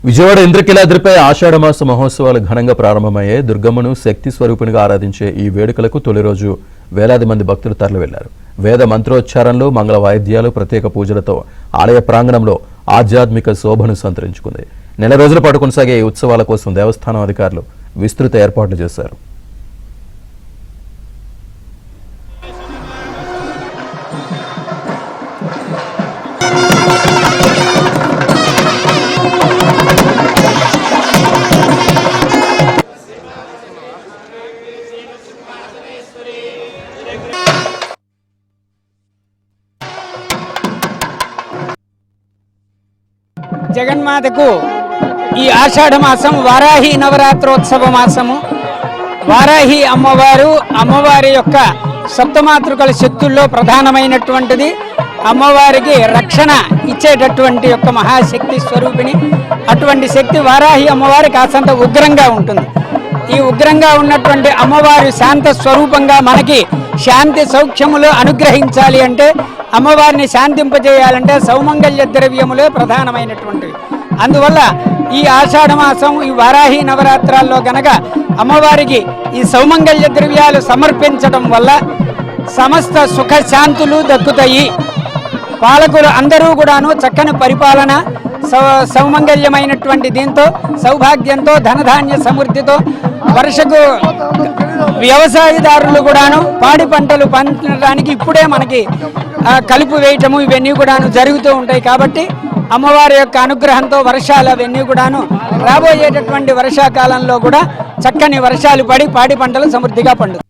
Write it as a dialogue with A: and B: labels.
A: విజయవాడ ఇంద్రకీలాద్రిపై ఆషాఢమాస మహోత్సవాలు ఘనంగా ప్రారంభమయ్యాయి. దుర్గమ్మను శక్తి స్వరూపిణిగా ఆరాధించే ఈ వేడుకలకు తొలి రోజు వేలాది మంది భక్తులు తరలివెళ్లారు. వేద మంత్రోచ్చారణలు, మంగళ వాయిద్యాలు, ప్రత్యేక పూజలతో ఆలయ ప్రాంగణంలో ఆధ్యాత్మిక శోభను సంతరించుకుంది. నెల రోజుల పాటు కొనసాగే ఈ ఉత్సవాల కోసం దేవస్థానం అధికారులు విస్తృత ఏర్పాట్లు చేశారు.
B: జగన్మాతకు ఈ ఆషాఢ మాసం వారాహి నవరాత్రోత్సవ మాసము. వారాహి అమ్మవారి యొక్క సప్తమాతృకల శక్తుల్లో ప్రధానమైనటువంటిది. అమ్మవారికి రక్షణ ఇచ్చేటటువంటి యొక్క మహాశక్తి స్వరూపిణి. అటువంటి శక్తి వారాహి అమ్మవారి కాసంత ఉగ్రంగా ఉంటుంది. ఈ ఉగ్రంగా ఉన్నటువంటి అమ్మవారి శాంత స్వరూపంగా మనకి శాంతి సౌఖ్యములు అనుగ్రహించాలి అంటే, అమ్మవారిని శాంతింపజేయాలంటే సౌమంగళ్య ద్రవ్యములే ప్రధానమైనటువంటివి. అందువల్ల ఈ ఆషాఢ మాసం, ఈ వారాహి నవరాత్రాల్లో గనక అమ్మవారికి ఈ సౌమంగళ్య ద్రవ్యాలు సమర్పించడం వల్ల సమస్త సుఖ శాంతులు దక్కుతాయి. పాలకులు అందరూ కూడాను చక్కని పరిపాలన, సౌమంగళ్యమైనటువంటి దీంతో, సౌభాగ్యంతో, ధనధాన్య సమృద్ధితో, వర్షకు వ్యవసాయదారులు కూడాను పాడి పంటలు పండించడానికి ఇప్పుడే మనకి కలుపు వేయటము ఇవన్నీ కూడాను జరుగుతూ ఉంటాయి. కాబట్టి అమ్మవారి యొక్క అనుగ్రహంతో వర్షాలు అవన్నీ కూడాను రాబోయేటటువంటి వర్షాకాలంలో కూడా చక్కని వర్షాలు పడి పాడి పంటలు సమృద్ధిగా పండుతాయి.